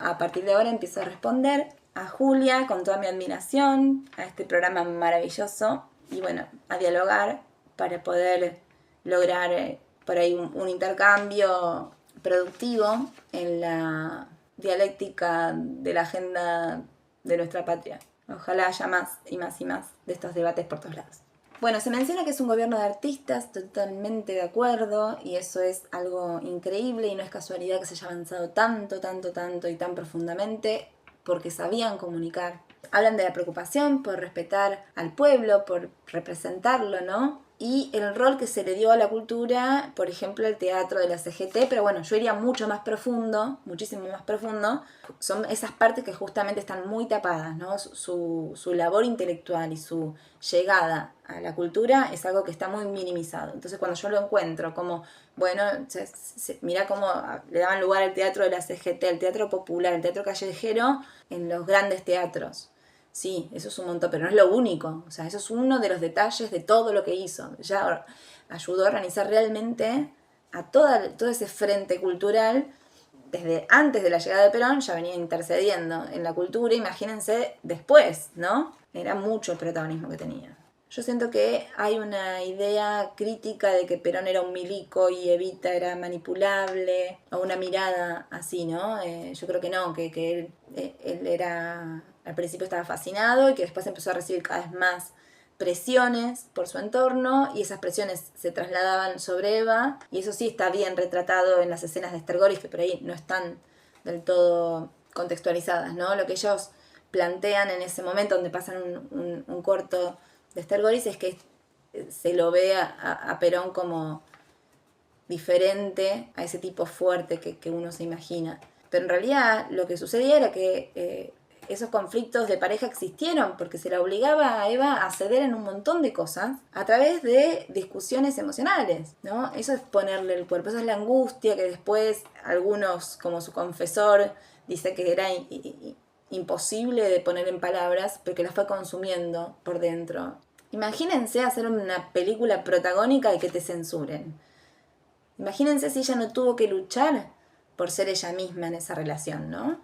a partir de ahora empiezo a responder a Julia con toda mi admiración, a este programa maravilloso, y bueno, a dialogar para poder lograr por ahí un intercambio productivo en la dialéctica de la agenda de nuestra patria. Ojalá haya más y más y más de estos debates por todos lados. Bueno, se menciona que es un gobierno de artistas, totalmente de acuerdo, y eso es algo increíble y no es casualidad que se haya avanzado tanto, tanto, tanto y tan profundamente, porque sabían comunicar. Hablan de la preocupación por respetar al pueblo, por representarlo, ¿no? Y el rol que se le dio a la cultura, por ejemplo, el teatro de la CGT, pero bueno, yo iría mucho más profundo, muchísimo más profundo. Son esas partes que justamente están muy tapadas, ¿no? Su labor intelectual y su llegada a la cultura es algo que está muy minimizado. Entonces cuando yo lo encuentro como, bueno, mirá cómo le daban lugar al teatro de la CGT, al teatro popular, al teatro callejero, en los grandes teatros. Sí, eso es un montón, pero no es lo único. O sea, eso es uno de los detalles de todo lo que hizo. Ya ayudó a organizar realmente a todo ese frente cultural. Desde antes de la llegada de Perón ya venía intercediendo en la cultura. Imagínense después, ¿no? Era mucho el protagonismo que tenía. Yo siento que hay una idea crítica de que Perón era un milico y Evita era manipulable, o una mirada así, ¿no? Yo creo que no, que él era, al principio estaba fascinado y que después empezó a recibir cada vez más presiones por su entorno y esas presiones se trasladaban sobre Eva, y eso sí está bien retratado en las escenas de Stergoris, que por ahí no están del todo contextualizadas, ¿no? Lo que ellos plantean en ese momento donde pasan un corto de Stergoris es que se lo ve a Perón como diferente a ese tipo fuerte que uno se imagina. Pero en realidad lo que sucedía era que esos conflictos de pareja existieron porque se la obligaba a Eva a ceder en un montón de cosas a través de discusiones emocionales, ¿no? Eso es ponerle el cuerpo, eso es la angustia que después algunos, como su confesor, dice que era imposible de poner en palabras, pero que la fue consumiendo por dentro. Imagínense hacer una película protagónica y que te censuren. Imagínense si ella no tuvo que luchar por ser ella misma en esa relación, ¿no?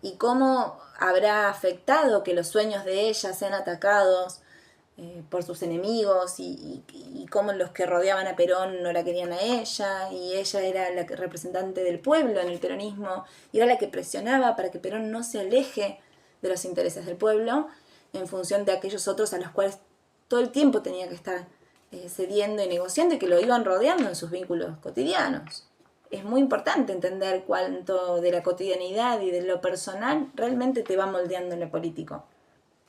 Y cómo habrá afectado que los sueños de ella sean atacados por sus enemigos y cómo los que rodeaban a Perón no la querían a ella, y ella era la representante del pueblo en el peronismo y era la que presionaba para que Perón no se aleje de los intereses del pueblo en función de aquellos otros a los cuales todo el tiempo tenía que estar cediendo y negociando y que lo iban rodeando en sus vínculos cotidianos. Es muy importante entender cuánto de la cotidianidad y de lo personal realmente te va moldeando en lo político.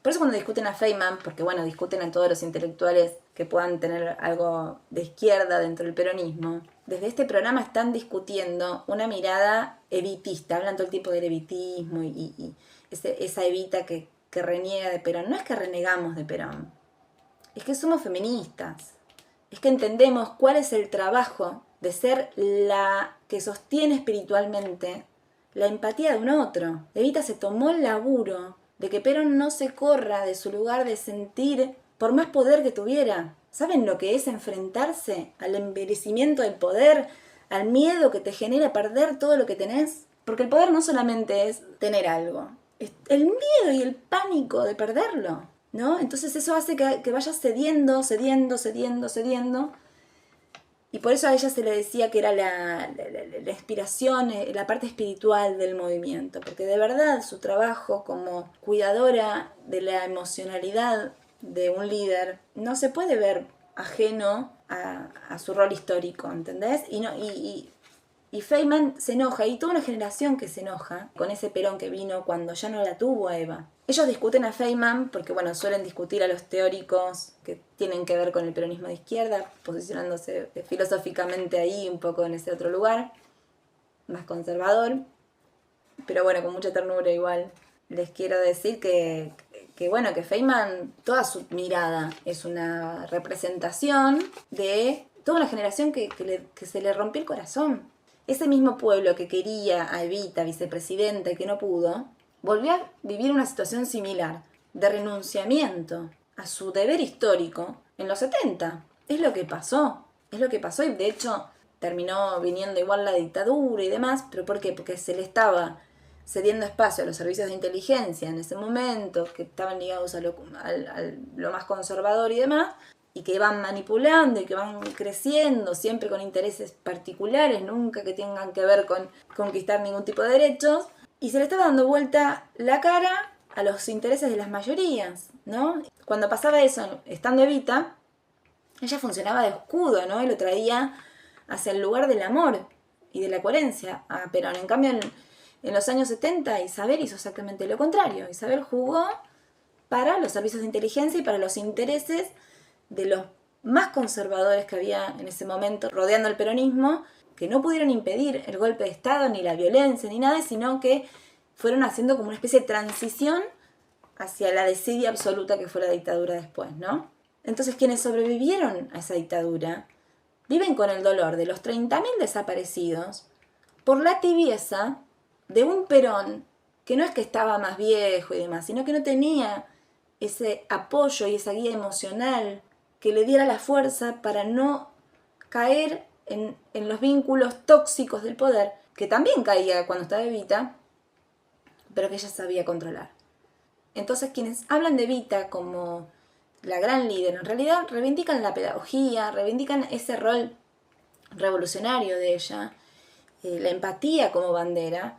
Por eso cuando discuten a Feynman, porque bueno, discuten a todos los intelectuales que puedan tener algo de izquierda dentro del peronismo, desde este programa están discutiendo una mirada evitista, hablan todo el tiempo del evitismo y esa Evita que reniega de Perón. No es que renegamos de Perón, es que somos feministas, es que entendemos cuál es el trabajo de ser la que sostiene espiritualmente la empatía de un otro. Evita se tomó el laburo de que Perón no se corra de su lugar de sentir por más poder que tuviera. ¿Saben lo que es enfrentarse al envilecimiento del poder, al miedo que te genera perder todo lo que tenés? Porque el poder no solamente es tener algo, es el miedo y el pánico de perderlo, ¿no? Entonces eso hace que vayas cediendo. Y por eso a ella se le decía que era la inspiración, la parte espiritual del movimiento, porque de verdad su trabajo como cuidadora de la emocionalidad de un líder no se puede ver ajeno a su rol histórico, ¿entendés? Y Feynman se enoja, y toda una generación que se enoja con ese Perón que vino cuando ya no la tuvo a Eva. Ellos discuten a Feynman porque, bueno, suelen discutir a los teóricos que tienen que ver con el peronismo de izquierda, posicionándose filosóficamente ahí, un poco en ese otro lugar, más conservador. Pero bueno, con mucha ternura igual. Les quiero decir que bueno, que Feynman, toda su mirada es una representación de toda una generación que se le rompió el corazón. Ese mismo pueblo que quería a Evita vicepresidenta y que no pudo, volvió a vivir una situación similar, de renunciamiento a su deber histórico en los 70. Es lo que pasó y de hecho terminó viniendo igual la dictadura y demás, pero ¿por qué? Porque se le estaba cediendo espacio a los servicios de inteligencia en ese momento, que estaban ligados a lo más conservador y demás, y que van manipulando y que van creciendo siempre con intereses particulares, nunca que tengan que ver con conquistar ningún tipo de derechos, y se le estaba dando vuelta la cara a los intereses de las mayorías, ¿no? Cuando pasaba eso, estando Evita, ella funcionaba de escudo, ¿no? Y lo traía hacia el lugar del amor y de la coherencia a Perón. En cambio, en los años 70, Isabel hizo exactamente lo contrario. Isabel jugó para los servicios de inteligencia y para los intereses de los más conservadores que había en ese momento rodeando el peronismo, que no pudieron impedir el golpe de Estado, ni la violencia, ni nada, sino que fueron haciendo como una especie de transición hacia la desidia absoluta que fue la dictadura después, ¿no? Entonces quienes sobrevivieron a esa dictadura viven con el dolor de los 30.000 desaparecidos por la tibieza de un Perón que no es que estaba más viejo y demás, sino que no tenía ese apoyo y esa guía emocional que le diera la fuerza para no caer en los vínculos tóxicos del poder, que también caía cuando estaba Evita, pero que ella sabía controlar. Entonces quienes hablan de Evita como la gran líder, en realidad reivindican la pedagogía, reivindican ese rol revolucionario de ella, la empatía como bandera,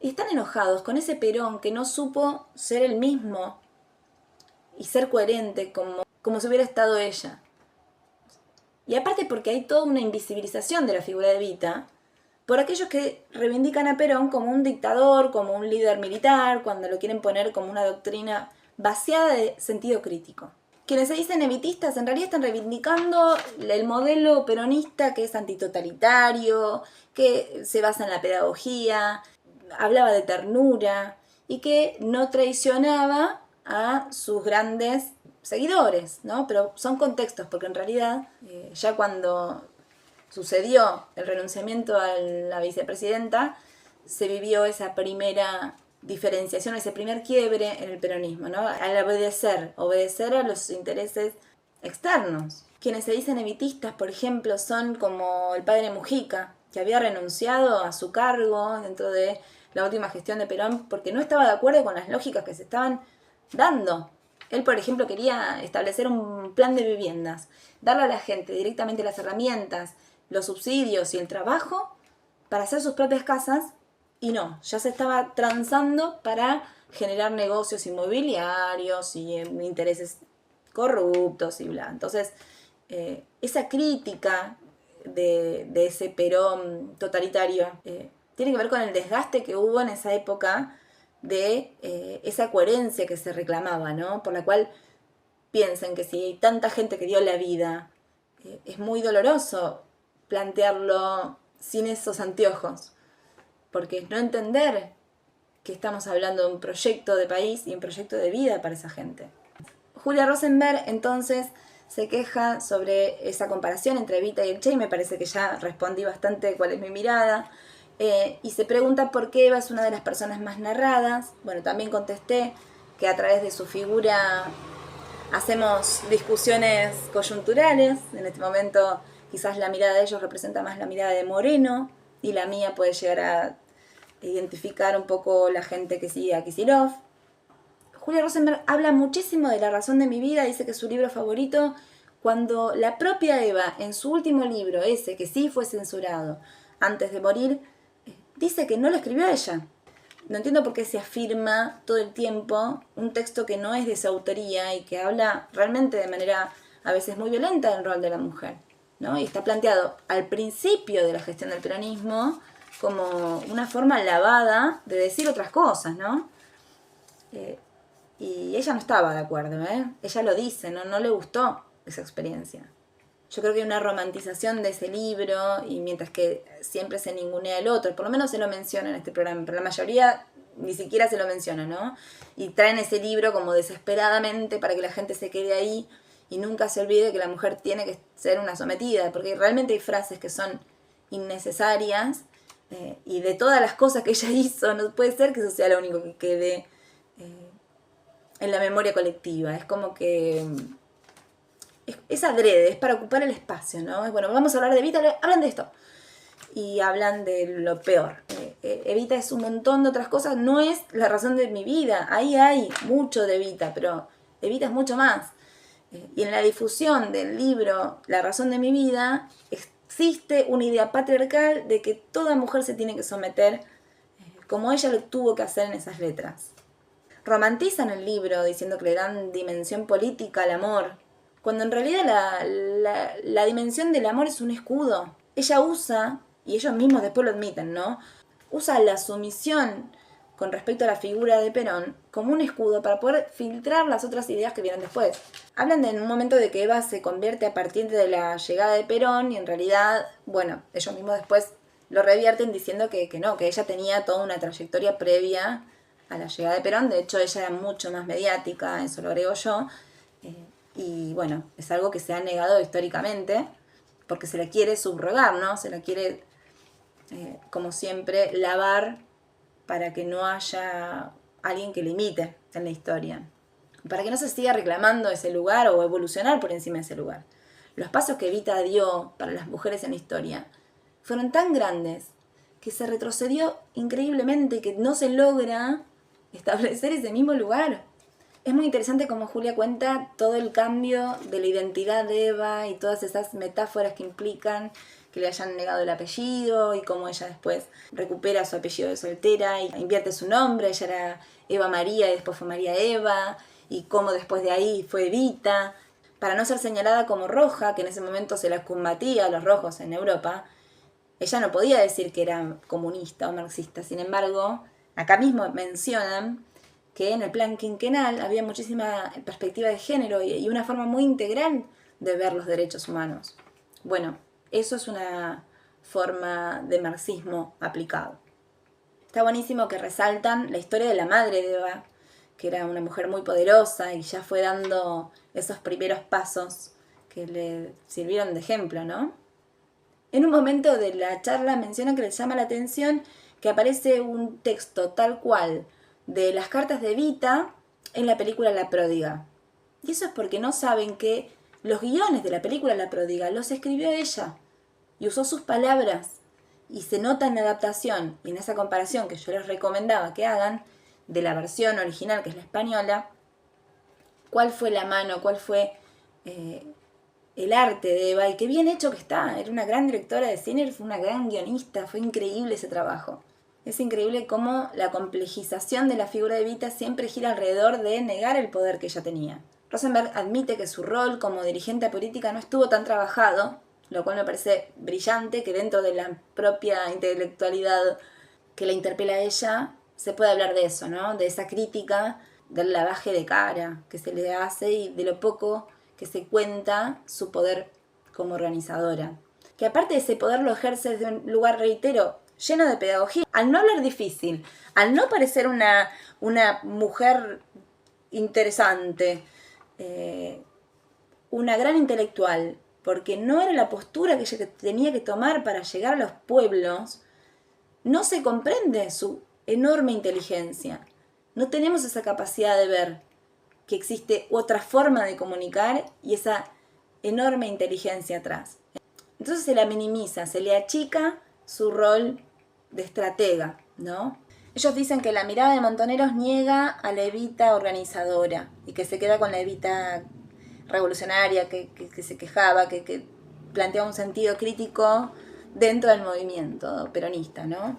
y están enojados con ese Perón que no supo ser el mismo y ser coherente como si hubiera estado ella. Y aparte porque hay toda una invisibilización de la figura de Evita por aquellos que reivindican a Perón como un dictador, como un líder militar, cuando lo quieren poner como una doctrina vaciada de sentido crítico. Quienes se dicen evitistas en realidad están reivindicando el modelo peronista que es antitotalitario, que se basa en la pedagogía, hablaba de ternura y que no traicionaba a sus grandes seguidores, ¿no? Pero son contextos, porque en realidad ya cuando sucedió el renunciamiento a la vicepresidenta, se vivió esa primera diferenciación, ese primer quiebre en el peronismo, ¿no? Al obedecer a los intereses externos. Quienes se dicen evitistas, por ejemplo, son como el padre Mujica, que había renunciado a su cargo dentro de la última gestión de Perón porque no estaba de acuerdo con las lógicas que se estaban dando. Él, por ejemplo, quería establecer un plan de viviendas, darle a la gente directamente las herramientas, los subsidios y el trabajo para hacer sus propias casas, y no, ya se estaba transando para generar negocios inmobiliarios y intereses corruptos y bla. Entonces, esa crítica de ese Perón totalitario tiene que ver con el desgaste que hubo en esa época de esa coherencia que se reclamaba, ¿no? Por la cual piensen que si hay tanta gente que dio la vida, es muy doloroso plantearlo sin esos anteojos, porque es no entender que estamos hablando de un proyecto de país y un proyecto de vida para esa gente. Julia Rosenberg entonces se queja sobre esa comparación entre Evita y el Che, y me parece que ya respondí bastante cuál es mi mirada. Y se pregunta por qué Eva es una de las personas más narradas. Bueno, también contesté que a través de su figura hacemos discusiones coyunturales. En este momento quizás la mirada de ellos representa más la mirada de Moreno y la mía puede llegar a identificar un poco la gente que sigue a Kicillof. Julia Rosenberg habla muchísimo de La razón de mi vida, dice que es su libro favorito, cuando la propia Eva, en su último libro, ese que sí fue censurado antes de morir, dice que no lo escribió ella. No entiendo por qué se afirma todo el tiempo un texto que no es de su autoría y que habla realmente de manera a veces muy violenta del rol de la mujer, ¿no? Y está planteado al principio de la gestión del peronismo como una forma lavada de decir otras cosas, ¿no? Y ella no estaba de acuerdo, ¿eh? Ella lo dice, no le gustó esa experiencia. Yo creo que hay una romantización de ese libro, y mientras que siempre se ningunea el otro, por lo menos se lo menciona en este programa, pero la mayoría ni siquiera se lo menciona, ¿no? Y traen ese libro como desesperadamente para que la gente se quede ahí y nunca se olvide que la mujer tiene que ser una sometida, porque realmente hay frases que son innecesarias, y de todas las cosas que ella hizo, no puede ser que eso sea lo único que quede en la memoria colectiva. Es como que es adrede, es para ocupar el espacio, ¿no? Bueno, vamos a hablar de Evita, hablan de esto. y hablan de lo peor. Evita es un montón de otras cosas, no es la razón de mi vida, ahí hay mucho de Evita, pero Evita es mucho más. Y en la difusión del libro La razón de mi vida existe una idea patriarcal de que toda mujer se tiene que someter como ella lo tuvo que hacer en esas letras. Romantizan el libro diciendo que le dan dimensión política al amor, cuando en realidad la dimensión del amor es un escudo. Ella usa, y ellos mismos después lo admiten, ¿no? Usa la sumisión con respecto a la figura de Perón como un escudo para poder filtrar las otras ideas que vienen después. Hablan en un momento de que Eva se convierte a partir de la llegada de Perón y en realidad, bueno, ellos mismos después lo revierten diciendo que no, que ella tenía toda una trayectoria previa a la llegada de Perón. De hecho, ella era mucho más mediática, eso lo agrego yo. Y bueno, es algo que se ha negado históricamente porque se la quiere subrogar, ¿no? Se la quiere, como siempre, lavar para que no haya alguien que le imite en la historia. Para que no se siga reclamando ese lugar o evolucionar por encima de ese lugar. Los pasos que Evita dio para las mujeres en la historia fueron tan grandes que se retrocedió increíblemente y que no se logra establecer ese mismo lugar. Es muy interesante cómo Julia cuenta todo el cambio de la identidad de Eva y todas esas metáforas que implican que le hayan negado el apellido y cómo ella después recupera su apellido de soltera y invierte su nombre. Ella era Eva María y después fue María Eva, y cómo después de ahí fue Evita. Para no ser señalada como roja, que en ese momento se la combatía a los rojos en Europa, ella no podía decir que era comunista o marxista. Sin embargo, acá mismo mencionan que en el plan quinquenal había muchísima perspectiva de género y una forma muy integral de ver los derechos humanos. Bueno, eso es una forma de marxismo aplicado. Está buenísimo que resaltan la historia de la madre de Eva, que era una mujer muy poderosa y ya fue dando esos primeros pasos que le sirvieron de ejemplo, ¿no? En un momento de la charla menciona que les llama la atención que aparece un texto tal cual de las cartas de Evita en la película La Pródiga. Y eso es porque no saben que los guiones de la película La Pródiga los escribió ella y usó sus palabras. Y se nota en la adaptación y en esa comparación que yo les recomendaba que hagan de la versión original, que es la española, cuál fue la mano, cuál fue el arte de Eva, y qué bien hecho que está. Era una gran directora de cine, fue una gran guionista, fue increíble ese trabajo. Es increíble cómo la complejización de la figura de Evita siempre gira alrededor de negar el poder que ella tenía. Rosenberg admite que su rol como dirigente política no estuvo tan trabajado, lo cual me parece brillante, que dentro de la propia intelectualidad que la interpela a ella, se puede hablar de eso, ¿no? De esa crítica, del lavaje de cara que se le hace y de lo poco que se cuenta su poder como organizadora. Que aparte de ese poder lo ejerce desde un lugar, reitero, lleno de pedagogía. Al no hablar difícil, al no parecer una mujer interesante, una gran intelectual, porque no era la postura que ella tenía que tomar para llegar a los pueblos, no se comprende su enorme inteligencia. No tenemos esa capacidad de ver que existe otra forma de comunicar y esa enorme inteligencia atrás. Entonces se la minimiza, se le achica su rol de estratega, ¿no? Ellos dicen que la mirada de Montoneros niega a la Evita organizadora y que se queda con la Evita revolucionaria, que se quejaba, que planteaba un sentido crítico dentro del movimiento peronista, ¿no?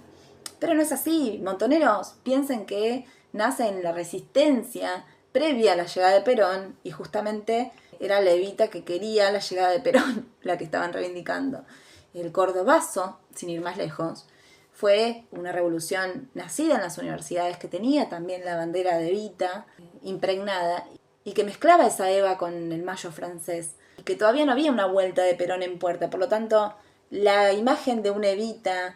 Pero no es así. Montoneros piensan que nace en la resistencia previa a la llegada de Perón y justamente era la Evita que quería la llegada de Perón, la que estaban reivindicando. El cordobazo, sin ir más lejos, fue una revolución nacida en las universidades que tenía también la bandera de Evita impregnada y que mezclaba esa Eva con el mayo francés y que todavía no había una vuelta de Perón en puerta. Por lo tanto, la imagen de una Evita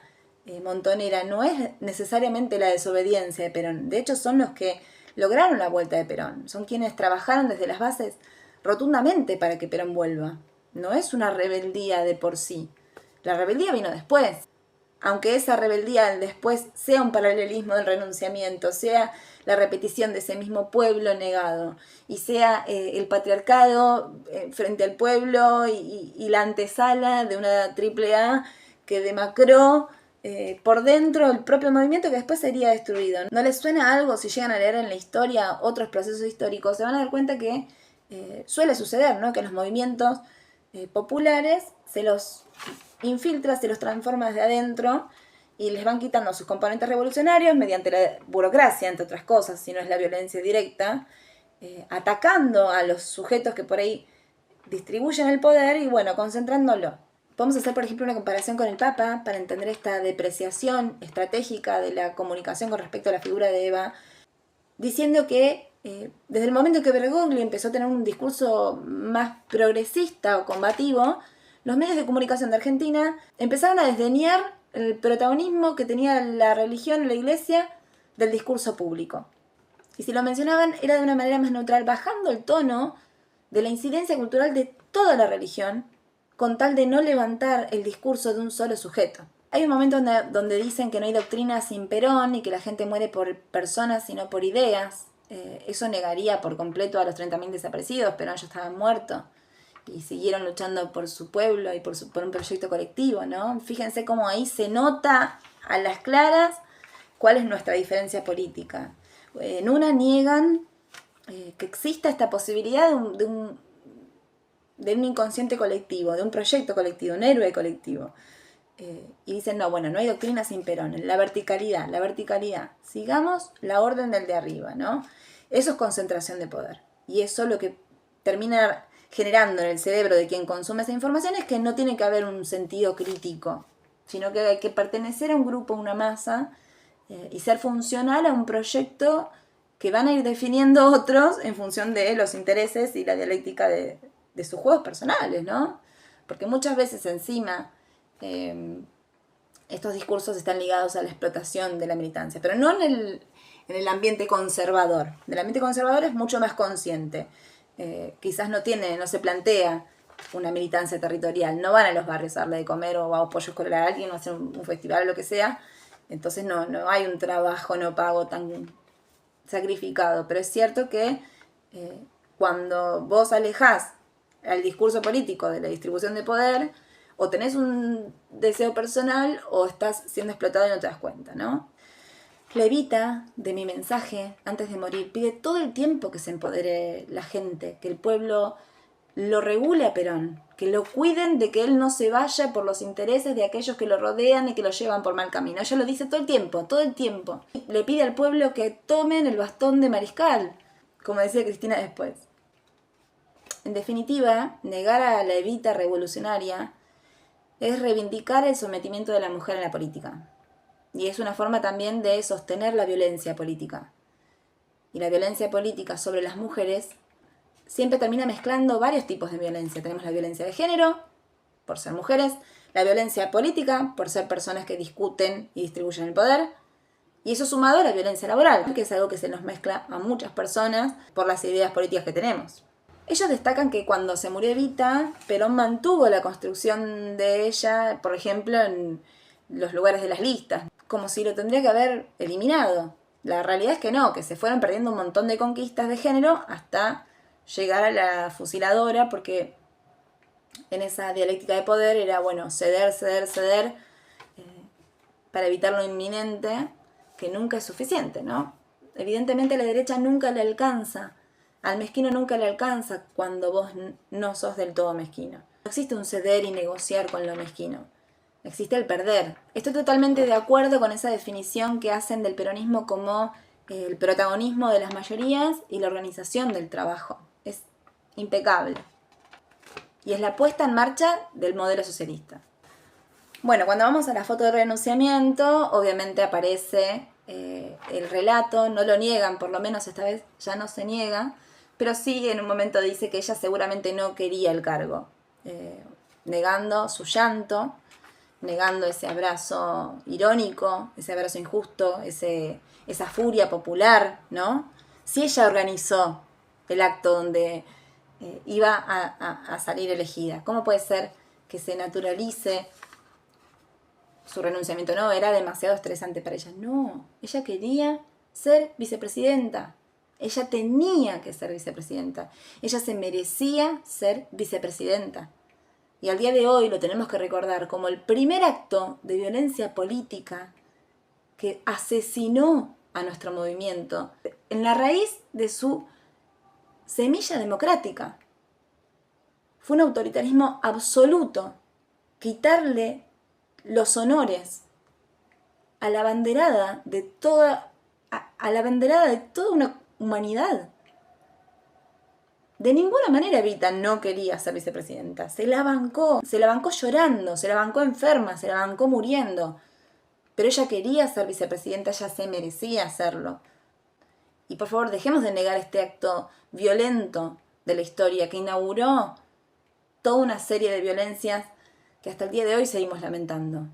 montonera no es necesariamente la desobediencia de Perón. De hecho, son los que lograron la vuelta de Perón. Son quienes trabajaron desde las bases rotundamente para que Perón vuelva. No es una rebeldía de por sí. La rebeldía vino después. Aunque esa rebeldía después sea un paralelismo del renunciamiento, sea la repetición de ese mismo pueblo negado, y sea el patriarcado frente al pueblo y la antesala de una AAA que demacró por dentro el propio movimiento, que después sería destruido. ¿No les suena algo si llegan a leer en la historia otros procesos históricos? Se van a dar cuenta que suele suceder, ¿no? Que los movimientos populares se los infiltra, se los transforma desde adentro y les van quitando sus componentes revolucionarios mediante la burocracia, entre otras cosas, si no es la violencia directa, atacando a los sujetos que por ahí distribuyen el poder y bueno, concentrándolo. Podemos hacer, por ejemplo, una comparación con el Papa para entender esta depreciación estratégica de la comunicación con respecto a la figura de Eva, diciendo que desde el momento que Bergoglio empezó a tener un discurso más progresista o combativo, los medios de comunicación de Argentina empezaron a desdeñar el protagonismo que tenía la religión, la iglesia, del discurso público. Y si lo mencionaban era de una manera más neutral, bajando el tono de la incidencia cultural de toda la religión, con tal de no levantar el discurso de un solo sujeto. Hay un momento donde dicen que no hay doctrina sin Perón y que la gente muere por personas y no por ideas. Eso negaría por completo a los 30.000 desaparecidos. Perón ya estaba muerto y siguieron luchando por su pueblo y por un proyecto colectivo, ¿no? Fíjense cómo ahí se nota a las claras cuál es nuestra diferencia política. En una niegan que exista esta posibilidad de un inconsciente colectivo, de un proyecto colectivo, un héroe colectivo. Y dicen, no, bueno, no hay doctrina sin Perón, la verticalidad, sigamos la orden del de arriba, ¿no? Eso es concentración de poder. Y eso lo que termina generando en el cerebro de quien consume esa información es que no tiene que haber un sentido crítico, sino que hay que pertenecer a un grupo, a una masa, y ser funcional a un proyecto que van a ir definiendo otros en función de los intereses y la dialéctica de sus juegos personales, ¿no? Porque muchas veces encima estos discursos están ligados a la explotación de la militancia, pero no en el ambiente conservador. El ambiente conservador es mucho más consciente. Quizás no se plantea una militancia territorial, no van a los barrios a darle de comer o a apoyo escolar a alguien o a hacer un festival o lo que sea, entonces no hay un trabajo no pago tan sacrificado, pero es cierto que cuando vos alejás al discurso político de la distribución de poder, o tenés un deseo personal o estás siendo explotado y no te das cuenta, ¿no? Levita, de mi mensaje, antes de morir, pide todo el tiempo que se empodere la gente, que el pueblo lo regule a Perón, que lo cuiden de que él no se vaya por los intereses de aquellos que lo rodean y que lo llevan por mal camino. Ella lo dice todo el tiempo. Le pide al pueblo que tomen el bastón de mariscal, como decía Cristina después. En definitiva, negar a la Evita revolucionaria es reivindicar el sometimiento de la mujer en la política. Y es una forma también de sostener la violencia política. Y la violencia política sobre las mujeres siempre termina mezclando varios tipos de violencia. Tenemos la violencia de género, por ser mujeres, la violencia política, por ser personas que discuten y distribuyen el poder, y eso sumado a la violencia laboral, que es algo que se nos mezcla a muchas personas por las ideas políticas que tenemos. Ellos destacan que cuando se murió Evita, Perón mantuvo la construcción de ella, por ejemplo, en los lugares de las listas, como si lo tendría que haber eliminado. La realidad es que no, que se fueron perdiendo un montón de conquistas de género hasta llegar a la fusiladora, porque en esa dialéctica de poder era, bueno, ceder, para evitar lo inminente, que nunca es suficiente, ¿no? Evidentemente a la derecha nunca le alcanza, al mezquino nunca le alcanza cuando vos no sos del todo mezquino. No existe un ceder y negociar con lo mezquino, existe el perder. Estoy totalmente de acuerdo con esa definición que hacen del peronismo como el protagonismo de las mayorías y la organización del trabajo. Es impecable. Y es la puesta en marcha del modelo socialista. Bueno, cuando vamos a la foto de renunciamiento, obviamente aparece el relato, no lo niegan, por lo menos esta vez ya no se niega, pero sí en un momento dice que ella seguramente no quería el cargo, negando su llanto, negando ese abrazo irónico, ese abrazo injusto, esa furia popular, ¿no? Si ella organizó el acto donde iba a salir elegida, ¿cómo puede ser que se naturalice su renunciamiento? No, era demasiado estresante para ella. No, ella quería ser vicepresidenta. Ella tenía que ser vicepresidenta. Ella se merecía ser vicepresidenta. y al día de hoy lo tenemos que recordar como el primer acto de violencia política que asesinó a nuestro movimiento en la raíz de su semilla democrática. Fue un autoritarismo absoluto, quitarle los honores a la banderada de toda, a la banderada de toda una humanidad. De ninguna manera Evita no quería ser vicepresidenta. Se la bancó llorando, se la bancó enferma, se la bancó muriendo. Pero ella quería ser vicepresidenta, ella se merecía hacerlo. Y por favor, dejemos de negar este acto violento de la historia que inauguró toda una serie de violencias que hasta el día de hoy seguimos lamentando.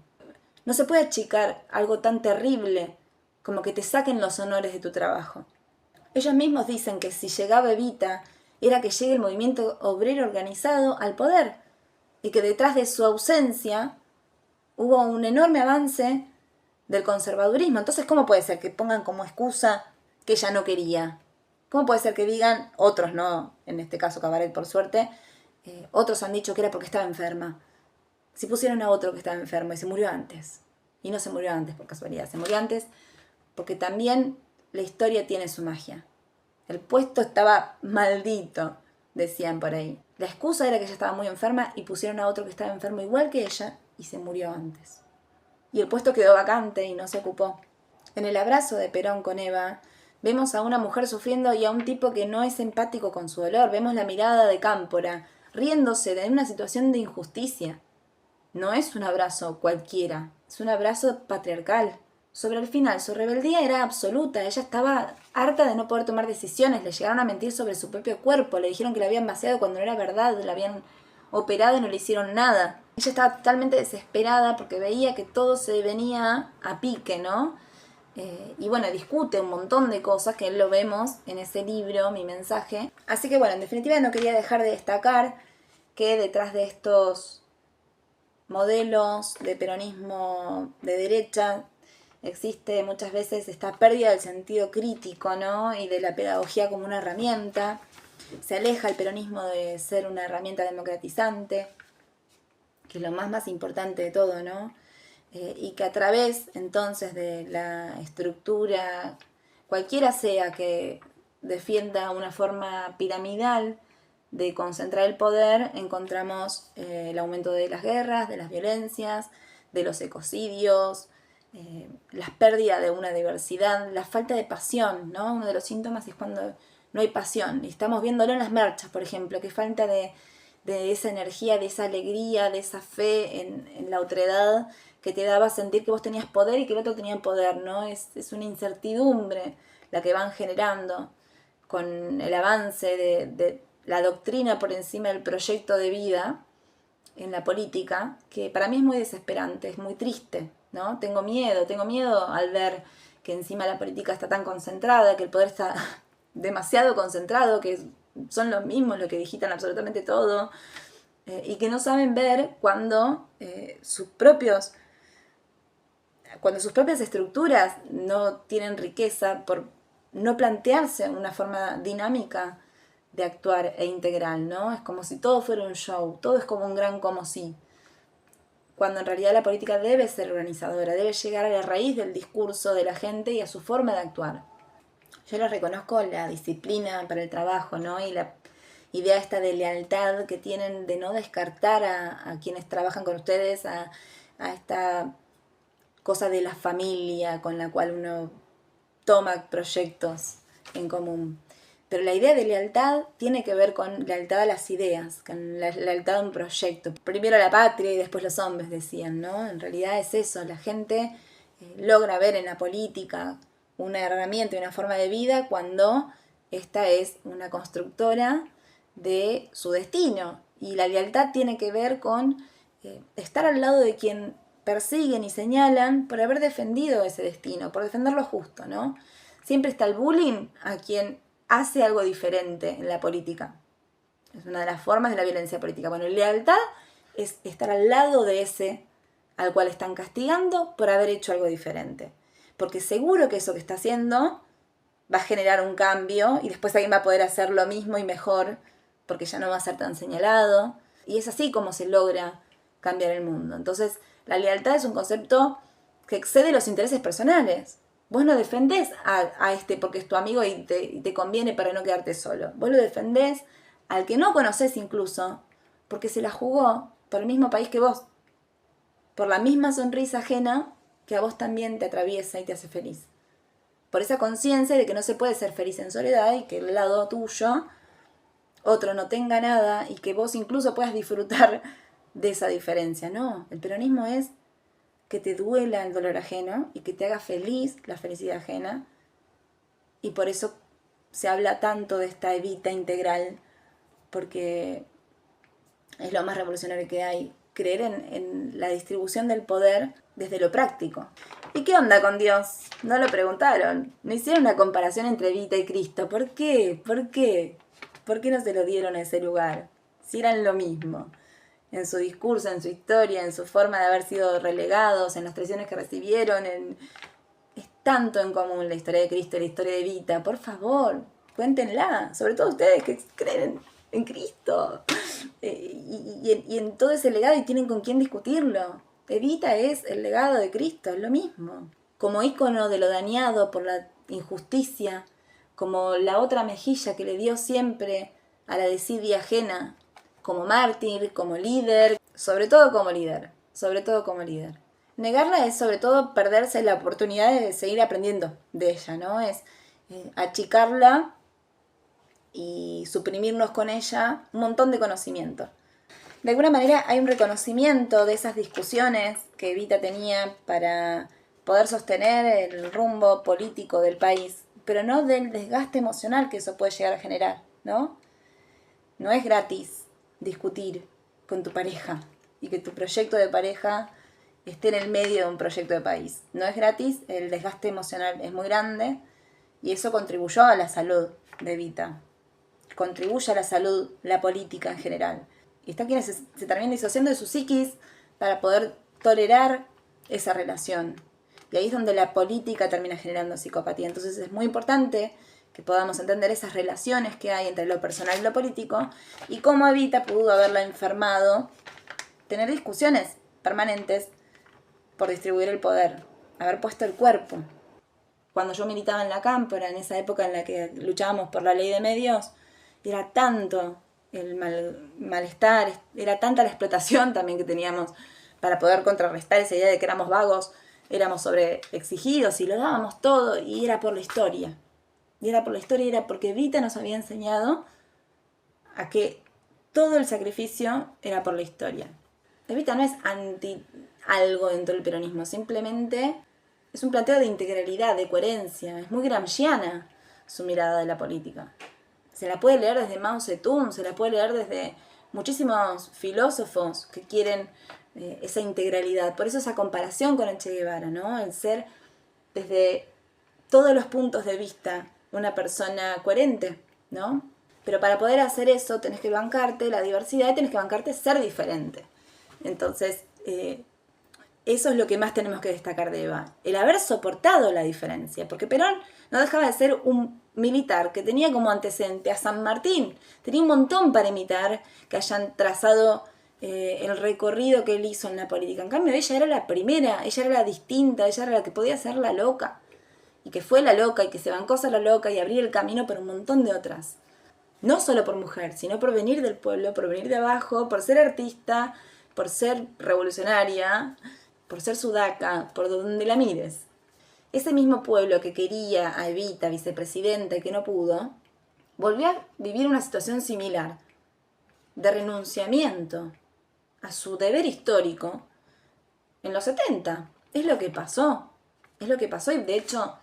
No se puede achicar algo tan terrible como que te saquen los honores de tu trabajo. Ellos mismos dicen que si llegaba Evita era que llegue el movimiento obrero organizado al poder y que detrás de su ausencia hubo un enorme avance del conservadurismo. Entonces, ¿cómo puede ser que pongan como excusa que ella no quería? ¿Cómo puede ser que digan, otros no, en este caso Cabaret por suerte, otros han dicho que era porque estaba enferma? Si pusieron a otro que estaba enfermo y se murió antes. Y no se murió antes por casualidad, se murió antes porque también la historia tiene su magia. El puesto estaba maldito, decían por ahí. La excusa era que ella estaba muy enferma y pusieron a otro que estaba enfermo igual que ella y se murió antes. Y el puesto quedó vacante y no se ocupó. En el abrazo de Perón con Eva, vemos a una mujer sufriendo y a un tipo que no es empático con su dolor. Vemos la mirada de Cámpora, riéndose de una situación de injusticia. No es un abrazo cualquiera, es un abrazo patriarcal. Sobre el final, su rebeldía era absoluta. Ella estaba harta de no poder tomar decisiones. Le llegaron a mentir sobre su propio cuerpo. Le dijeron que la habían vaciado cuando no era verdad. La habían operado y no le hicieron nada. Ella estaba totalmente desesperada porque veía que todo se venía a pique, ¿no? Y bueno, discute un montón de cosas que lo vemos en ese libro, Mi mensaje. Así que bueno, en definitiva no quería dejar de destacar que detrás de estos modelos de peronismo de derecha existe muchas veces esta pérdida del sentido crítico, ¿no? Y de la pedagogía como una herramienta. Se aleja el peronismo de ser una herramienta democratizante, que es lo más importante de todo, ¿no? Y que a través entonces de la estructura, cualquiera sea que defienda una forma piramidal de concentrar el poder, encontramos el aumento de las guerras, de las violencias, de los ecocidios, la pérdida de una diversidad, la falta de pasión, ¿no? Uno de los síntomas es cuando no hay pasión. Y estamos viéndolo en las marchas, por ejemplo, que falta de esa energía, de esa alegría, de esa fe en la otredad que te daba sentir que vos tenías poder y que el otro tenía poder, ¿no? Es una incertidumbre la que van generando con el avance de la doctrina por encima del proyecto de vida en la política, que para mí es muy desesperante, es muy triste, ¿no? Tengo miedo al ver que encima la política está tan concentrada, que el poder está demasiado concentrado, que son los mismos los que digitan absolutamente todo, y que no saben ver cuando sus propias estructuras no tienen riqueza por no plantearse una forma dinámica de actuar e integral, ¿no? Es como si todo fuera un show, todo es como un gran como si, cuando en realidad la política debe ser organizadora, debe llegar a la raíz del discurso de la gente y a su forma de actuar. Yo les reconozco la disciplina para el trabajo, ¿no? Y la idea esta de lealtad que tienen de no descartar a quienes trabajan con ustedes, a esta cosa de la familia con la cual uno toma proyectos en común. Pero la idea de lealtad tiene que ver con lealtad a las ideas, con la lealtad a un proyecto. Primero la patria y después los hombres, decían, ¿no? En realidad es eso, la gente logra ver en la política una herramienta y una forma de vida cuando esta es una constructora de su destino. Y la lealtad tiene que ver con estar al lado de quien persiguen y señalan por haber defendido ese destino, por defender lo justo, ¿no? Siempre está el bullying a quien hace algo diferente en la política. Es una de las formas de la violencia política. Bueno, lealtad es estar al lado de ese al cual están castigando por haber hecho algo diferente. Porque seguro que eso que está haciendo va a generar un cambio y después alguien va a poder hacer lo mismo y mejor porque ya no va a ser tan señalado. Y es así como se logra cambiar el mundo. Entonces, la lealtad es un concepto que excede los intereses personales. Vos no defendés a este porque es tu amigo y te conviene para no quedarte solo. Vos lo defendés al que no conocés incluso, porque se la jugó por el mismo país que vos, por la misma sonrisa ajena que a vos también te atraviesa y te hace feliz. Por esa conciencia de que no se puede ser feliz en soledad y que el lado tuyo, otro no tenga nada y que vos incluso puedas disfrutar de esa diferencia. No, el peronismo es que te duela el dolor ajeno y que te haga feliz la felicidad ajena. Y por eso se habla tanto de esta Evita integral, porque es lo más revolucionario que hay, creer en la distribución del poder desde lo práctico. ¿Y qué onda con Dios? No lo preguntaron. No hicieron una comparación entre Evita y Cristo. ¿Por qué? ¿Por qué? ¿Por qué no se lo dieron a ese lugar? Si eran lo mismo. En su discurso, en su historia, en su forma de haber sido relegados, en las traiciones que recibieron, es tanto en común la historia de Cristo y la historia de Evita. Por favor, cuéntenla. Sobre todo ustedes que creen en Cristo. Y en todo ese legado y tienen con quién discutirlo. Evita es el legado de Cristo, es lo mismo. Como ícono de lo dañado por la injusticia, como la otra mejilla que le dio siempre a la desidia ajena, como mártir, como líder, sobre todo como líder. Negarla es sobre todo perderse la oportunidad de seguir aprendiendo de ella, ¿no? Es achicarla y suprimirnos con ella un montón de conocimiento. De alguna manera hay un reconocimiento de esas discusiones que Evita tenía para poder sostener el rumbo político del país, pero no del desgaste emocional que eso puede llegar a generar, ¿no? No es gratis discutir con tu pareja y que tu proyecto de pareja esté en el medio de un proyecto de país. No es gratis, el desgaste emocional es muy grande y eso contribuyó a la salud de Evita. Contribuye a la salud, la política en general. Y están quienes se terminan disociando de su psiquis para poder tolerar esa relación. Y ahí es donde la política termina generando psicopatía. Entonces es muy importante que podamos entender esas relaciones que hay entre lo personal y lo político y cómo Evita pudo haberla enfermado, tener discusiones permanentes por distribuir el poder, haber puesto el cuerpo. Cuando yo militaba en la Cámpora, en esa época en la que luchábamos por la ley de medios, era tanto el malestar, era tanta la explotación también que teníamos para poder contrarrestar esa idea de que éramos vagos, éramos sobreexigidos y lo dábamos todo y era por la historia. Y era por la historia y era porque Evita nos había enseñado a que todo el sacrificio era por la historia. Evita no es anti algo dentro del peronismo, simplemente es un planteo de integralidad, de coherencia, es muy gramsciana su mirada de la política. Se la puede leer desde Mao Zedong, se la puede leer desde muchísimos filósofos que quieren esa integralidad. Por eso esa comparación con el Che Guevara, ¿no? El ser desde todos los puntos de vista una persona coherente, ¿no? Pero para poder hacer eso tenés que bancarte la diversidad y tenés que bancarte ser diferente. Entonces, eso es lo que más tenemos que destacar de Eva. El haber soportado la diferencia. Porque Perón no dejaba de ser un militar que tenía como antecedente a San Martín. Tenía un montón para imitar que hayan trazado el recorrido que él hizo en la política. En cambio, ella era la primera, ella era la distinta, ella era la que podía ser la loca. Y que fue la loca y que se bancó ser la loca y abrir el camino para un montón de otras. No solo por mujer, sino por venir del pueblo, por venir de abajo, por ser artista, por ser revolucionaria, por ser sudaca, por donde la mires. Ese mismo pueblo que quería a Evita vicepresidenta y que no pudo, volvió a vivir una situación similar, de renunciamiento a su deber histórico en los 70. Es lo que pasó y de hecho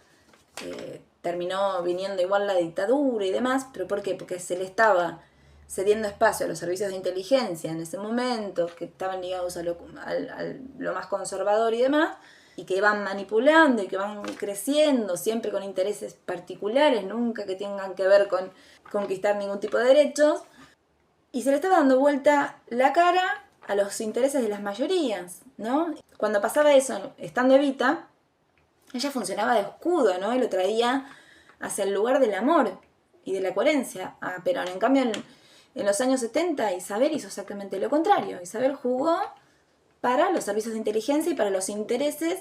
terminó viniendo igual la dictadura y demás, pero ¿por qué? Porque se le estaba cediendo espacio a los servicios de inteligencia en ese momento, que estaban ligados a lo más conservador y demás, y que van manipulando y que van creciendo siempre con intereses particulares, nunca que tengan que ver con conquistar ningún tipo de derechos, y se le estaba dando vuelta la cara a los intereses de las mayorías, ¿no? Cuando pasaba eso, estando Evita, ella funcionaba de escudo, ¿no? Y lo traía hacia el lugar del amor y de la coherencia a Perón. En cambio, En los años 70 Isabel hizo exactamente lo contrario. Isabel jugó para los servicios de inteligencia y para los intereses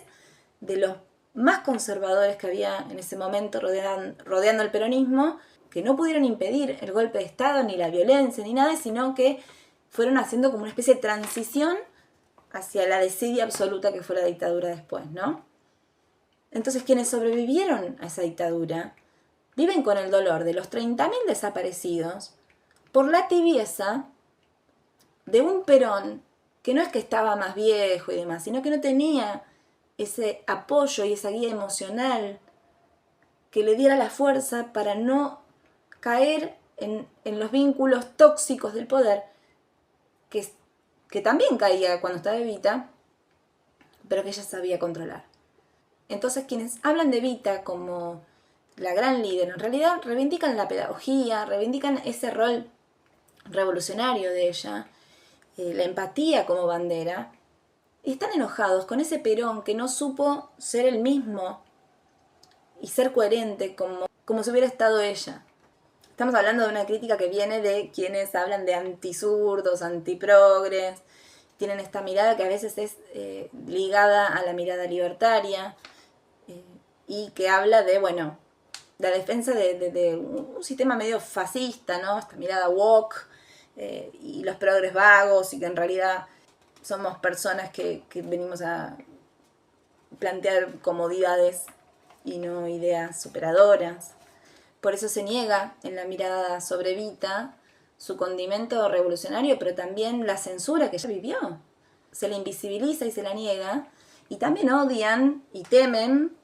de los más conservadores que había en ese momento rodeando el peronismo, que no pudieron impedir el golpe de Estado, ni la violencia, ni nada, sino que fueron haciendo como una especie de transición hacia la desidia absoluta que fue la dictadura después, ¿no? Entonces, quienes sobrevivieron a esa dictadura viven con el dolor de los 30.000 desaparecidos por la tibieza de un Perón que no es que estaba más viejo y demás, sino que no tenía ese apoyo y esa guía emocional que le diera la fuerza para no caer en los vínculos tóxicos del poder, que también caía cuando estaba Evita, pero que ella sabía controlar. Entonces, quienes hablan de Evita como la gran líder, en realidad reivindican la pedagogía, reivindican ese rol revolucionario de ella, la empatía como bandera, y están enojados con ese Perón que no supo ser el mismo y ser coherente como si hubiera estado ella. Estamos hablando de una crítica que viene de quienes hablan de antisurdos, antiprogres, tienen esta mirada que a veces es ligada a la mirada libertaria y que habla de, bueno, la defensa de un sistema medio fascista, ¿no? Esta mirada woke y los progres vagos y que en realidad somos personas que venimos a plantear comodidades y no ideas superadoras. Por eso se niega en la mirada sobre Evita su condimento revolucionario, pero también la censura que ella vivió. Se la invisibiliza y se la niega, y también odian y temen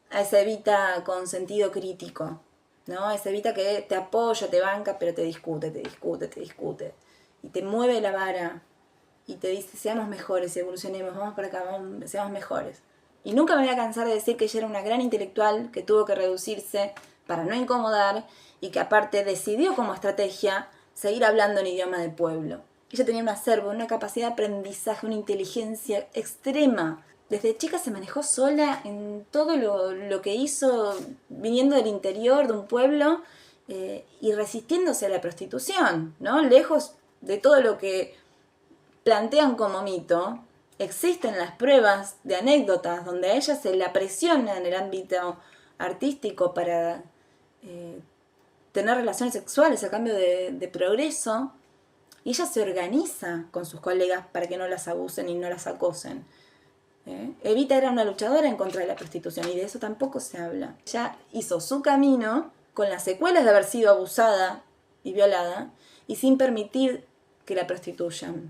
a esa Evita con sentido crítico, ¿no? Esa Evita que te apoya, te banca, pero te discute, y te mueve la vara, y te dice, seamos mejores, evolucionemos, vamos para acá, seamos mejores. Y nunca me voy a cansar de decir que ella era una gran intelectual que tuvo que reducirse para no incomodar y que aparte decidió como estrategia seguir hablando en idioma del pueblo. Ella tenía un acervo, una capacidad de aprendizaje, una inteligencia extrema. Desde chica se manejó sola en todo lo que hizo viniendo del interior de un pueblo y resistiéndose a la prostitución, ¿no? Lejos de todo lo que plantean como mito, existen las pruebas de anécdotas donde a ella se la presiona en el ámbito artístico para tener relaciones sexuales a cambio de progreso, y ella se organiza con sus colegas para que no las abusen y no las acosen. Evita era una luchadora en contra de la prostitución y de eso tampoco se habla. Ella hizo su camino con las secuelas de haber sido abusada y violada y sin permitir que la prostituyan.